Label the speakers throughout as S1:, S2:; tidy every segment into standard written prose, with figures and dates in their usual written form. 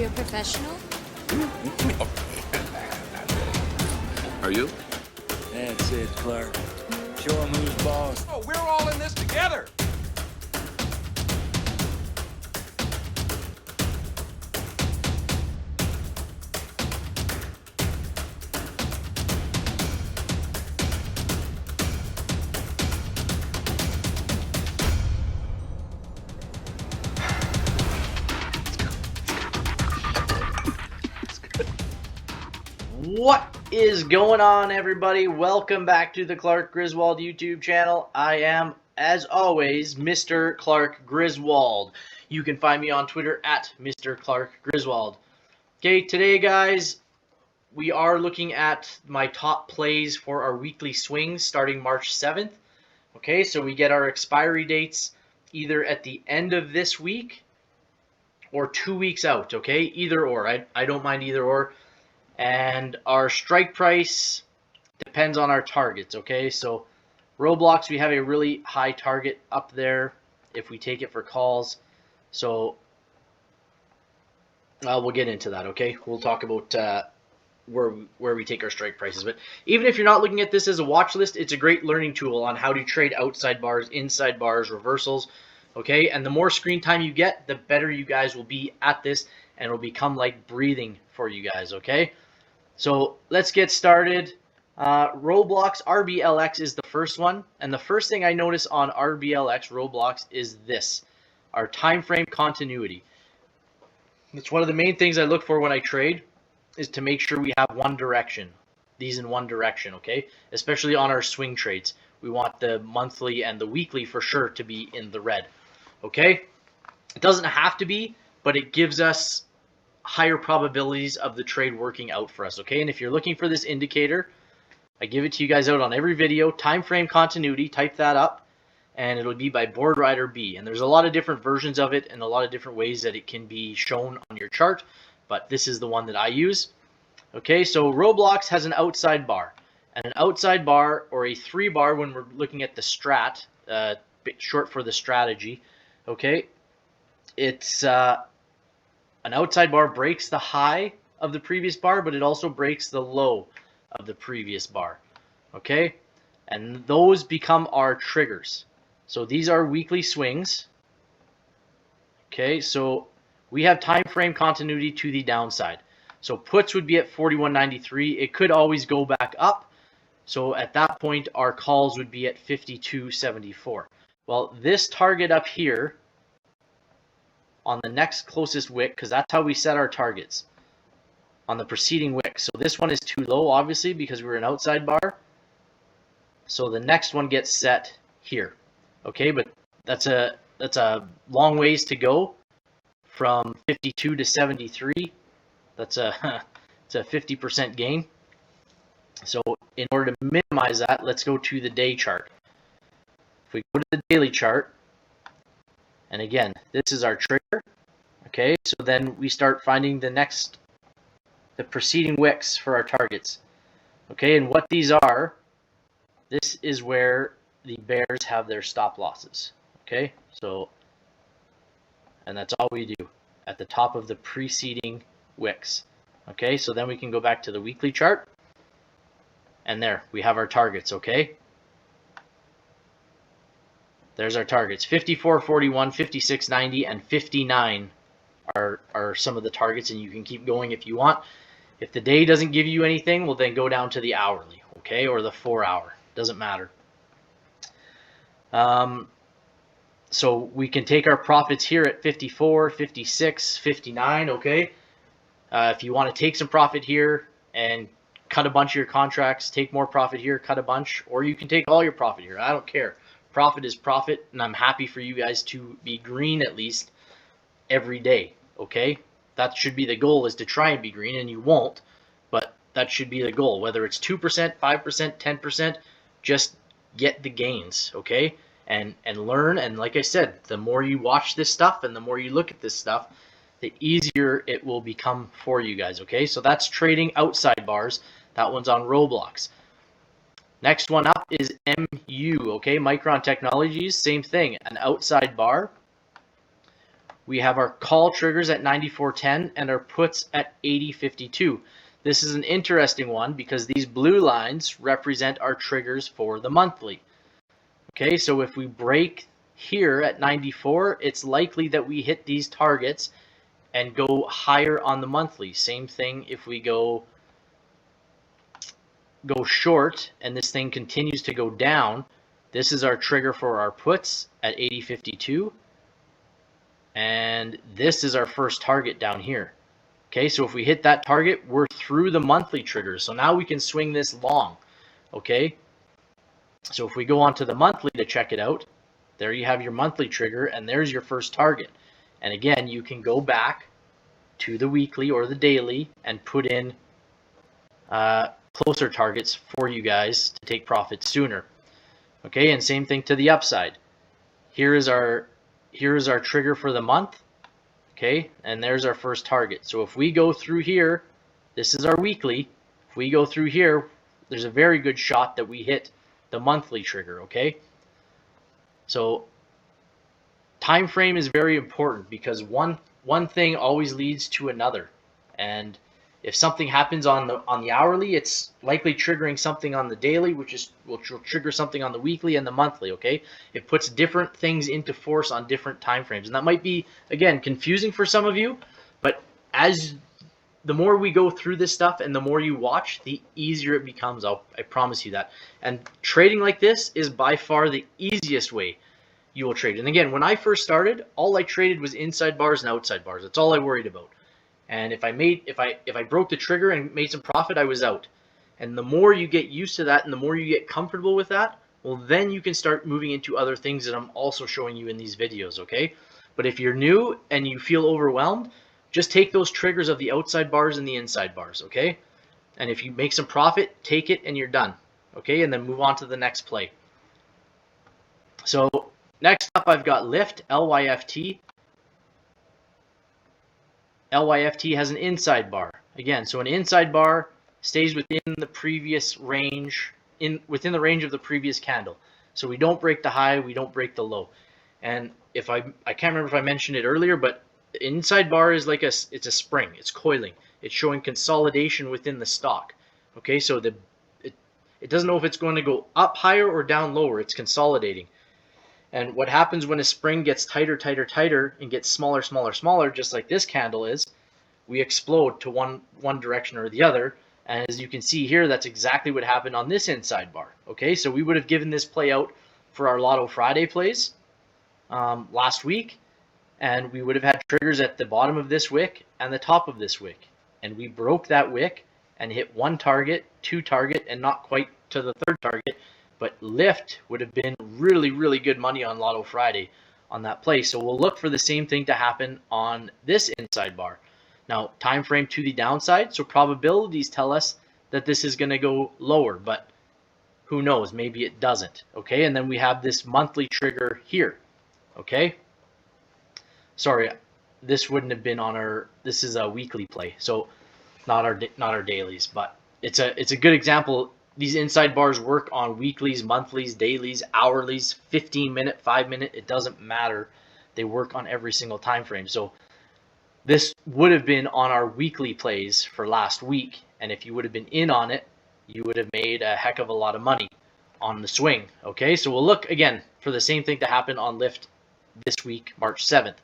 S1: you're a professional?
S2: Are you?
S3: That's it, Clark. Show him who's boss.
S4: Oh, we're all in this together.
S5: What is going on, everybody? Welcome back to the Clark Griswold YouTube channel. I am, as always, Mr. Clark Griswold. You can find me on Twitter at Mr. Clark Griswold. Okay, today, guys, we are looking at my top plays for our weekly swings starting March 7th. Okay, so we get our expiry dates either at the end of this week or 2 weeks out, okay? Either or. I don't mind either or. And our strike price depends on our targets, okay? So Roblox, we have a really high target up there if we take it for calls. So we'll get into that, okay? We'll talk about where we take our strike prices. But even if you're not looking at this as a watch list, it's a great learning tool on how to trade outside bars, inside bars, reversals, okay? And the more screen time you get, the better you guys will be at this, and it'll become like breathing for you guys, okay? So let's get started. Roblox RBLX is the first one, and the first thing I notice on RBLX Roblox is this, our time frame continuity. It's one of the main things I look for when I trade, is to make sure we have one direction, these in one direction, okay? Especially on our swing trades. We want the monthly and the weekly for sure to be in the red, okay? It doesn't have to be, but it gives us higher probabilities of the trade working out for us, okay? And if you're looking for this indicator, I give it to you guys out on every video. Time frame continuity, type that up, and it'll be by Board Rider B. And there's a lot of different versions of it and a lot of different ways that it can be shown on your chart, but this is the one that I use. Okay, so Roblox has an outside bar, and an outside bar or a 3-bar when we're looking at the Strat, short for the strategy, okay? It's an outside bar breaks the high of the previous bar, but it also breaks the low of the previous bar, okay? And those become our triggers. So these are weekly swings, okay? So we have time frame continuity to the downside. So puts would be at 41.93. It could always go back up. So at that point, our calls would be at 52.74. Well, this target up here on the next closest wick, because that's how we set our targets, on the preceding wick. So this one is too low, obviously, because we're an outside bar. So the next one gets set here. Okay, but that's a long ways to go from 52 to 73. That's it's a 50% gain. So in order to minimize that, let's go to the day chart. If we go to the daily chart, and again, this is our trigger, okay? So then we start finding the preceding wicks for our targets, okay? And what these are, this is where the bears have their stop losses, okay? So, and that's all we do, at the top of the preceding wicks, okay? So then we can go back to the weekly chart, and there, we have our targets, okay? There's our targets. 54.41, 56.90, and 59 are some of the targets, and you can keep going if you want. If the day doesn't give you anything, well, then go down to the hourly, okay, or the 4-hour. Doesn't matter. So we can take our profits here at 54, 56, 59, okay? If you want to take some profit here and cut a bunch of your contracts, take more profit here, cut a bunch, or you can take all your profit here. I don't care. Profit is profit, and I'm happy for you guys to be green at least every day, okay? That should be the goal, is to try and be green, and you won't, but that should be the goal. Whether it's 2%, 5%, 10%, just get the gains, okay? And learn, and like I said, the more you watch this stuff and the more you look at this stuff, the easier it will become for you guys, okay? So that's trading outside bars. That one's on Roblox. Next one up is MU, okay? Micron Technologies, same thing, an outside bar We have our call triggers at 94.10 and our puts at 80.52. This is an interesting one because these blue lines represent our triggers for the monthly. Okay, so if we break here at 94, it's likely that we hit these targets and go higher on the monthly. Same thing if we go short and this thing continues to go down. This is our trigger for our puts at 80.52. And this is our first target down here. Okay, so if we hit that target, we're through the monthly triggers. So now we can swing this long. Okay, so if we go on to the monthly to check it out, there you have your monthly trigger and there's your first target. And again, you can go back to the weekly or the daily and put in closer targets for you guys to take profits sooner. Okay, and same thing to the upside. Here is our trigger for the month. Okay, and there's our first target. So if we go through here, this is our weekly. If we go through here, there's a very good shot that we hit the monthly trigger. Okay, so time frame is very important because one thing always leads to another, and if something happens on the hourly, it's likely triggering something on the daily, which will trigger something on the weekly and the monthly. Okay, it puts different things into force on different time frames, and that might be, again, confusing for some of you, but as the more we go through this stuff and the more you watch, the easier it becomes. I promise you that. And trading like this is by far the easiest way you will trade. And again, when I first started, all I traded was inside bars and outside bars. That's all I worried about. And if I broke the trigger and made some profit, I was out. And the more you get used to that and the more you get comfortable with that, well, then you can start moving into other things that I'm also showing you in these videos, okay? But if you're new and you feel overwhelmed, just take those triggers of the outside bars and the inside bars, okay? And if you make some profit, take it and you're done, okay? And then move on to the next play. So next up, I've got Lift, LYFT. LYFT has an inside bar. Again, so an inside bar stays within the previous range, within the range of the previous candle. So we don't break the high, we don't break the low. And if I can't remember if I mentioned it earlier, but the inside bar is like it's a spring. It's coiling. It's showing consolidation within the stock. Okay, so it doesn't know if it's going to go up higher or down lower. It's consolidating. And what happens when a spring gets tighter, tighter, tighter, and gets smaller, smaller, smaller, just like this candle is, we explode to one direction or the other. And as you can see here, that's exactly what happened on this inside bar. Okay, so we would have given this play out for our Lotto Friday plays last week, and we would have had triggers at the bottom of this wick and the top of this wick. And we broke that wick and hit one target, two target, and not quite to the third target. But Lift would have been really, really good money on Lotto Friday on that play. So we'll look for the same thing to happen on this inside bar. Now, time frame to the downside, so probabilities tell us that this is going to go lower, but who knows? Maybe it doesn't. Okay, and then we have this monthly trigger here. Okay, sorry, this wouldn't have been on our. This is a weekly play, so not our dailies, but it's a good example. These inside bars work on weeklies, monthlies, dailies, hourlies, 15-minute, 5-minute. It doesn't matter. They work on every single time frame. So this would have been on our weekly plays for last week. And if you would have been in on it, you would have made a heck of a lot of money on the swing. Okay, so we'll look again for the same thing to happen on Lift this week, March 7th.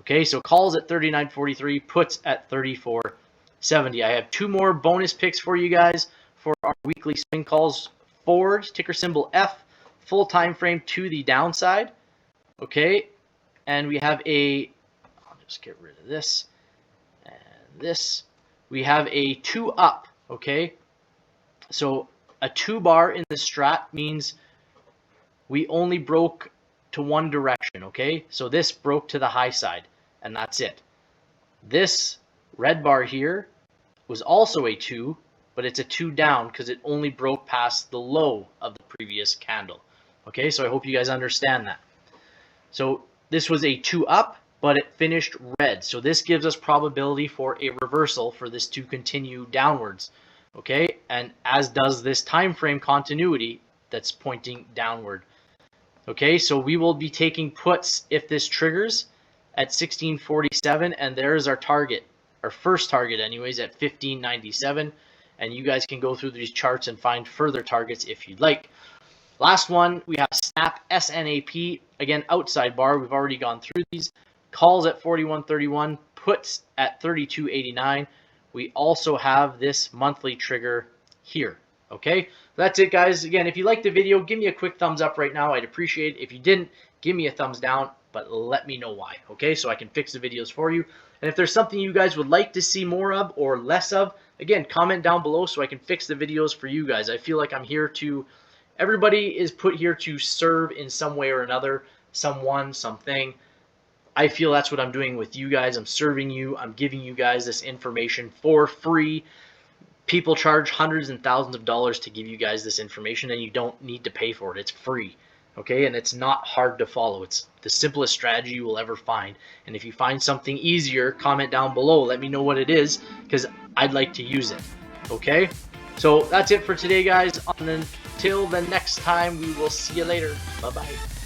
S5: Okay, so calls at 39.43, puts at 34.70. I have two more bonus picks for you guys for our weekly swing calls. Forward, ticker symbol F, full time frame to the downside. Okay, and we have I'll just get rid of this and this. We have a 2 up. Okay, so a 2 bar in the Strat means we only broke to one direction. Okay, so this broke to the high side, and that's it. This red bar here was also a 2, but it's a 2 down because it only broke past the low of the previous candle. Okay, so I hope you guys understand that. So this was a 2 up, but it finished red. So this gives us probability for a reversal for this to continue downwards. Okay, and as does this time frame continuity that's pointing downward. Okay, so we will be taking puts if this triggers, at 1647, and there's our target, our first target anyways, at 1597. And you guys can go through these charts and find further targets if you'd like. Last one, we have snap, SNAP, again outside bar, we've already gone through these. Calls at 41.31, puts at 32.89. We also have this monthly trigger here. Okay, that's it, guys. Again, if you liked the video, give me a quick thumbs up right now. I'd appreciate it. If you didn't, give me a thumbs down, but let me know why, okay, so I can fix the videos for you. And if there's something you guys would like to see more of or less of, again, comment down below so I can fix the videos for you guys. I feel like I'm here to, everybody is put here to serve in some way or another, someone, something. I feel that's what I'm doing with you guys. I'm serving you. I'm giving you guys this information for free. People charge hundreds and thousands of dollars to give you guys this information, and you don't need to pay for it. It's free, okay? And it's not hard to follow. It's the simplest strategy you will ever find. And if you find something easier, comment down below. Let me know what it is, because I'd like to use it, okay? So that's it for today, guys. Until the next time, we will see you later. Bye-bye.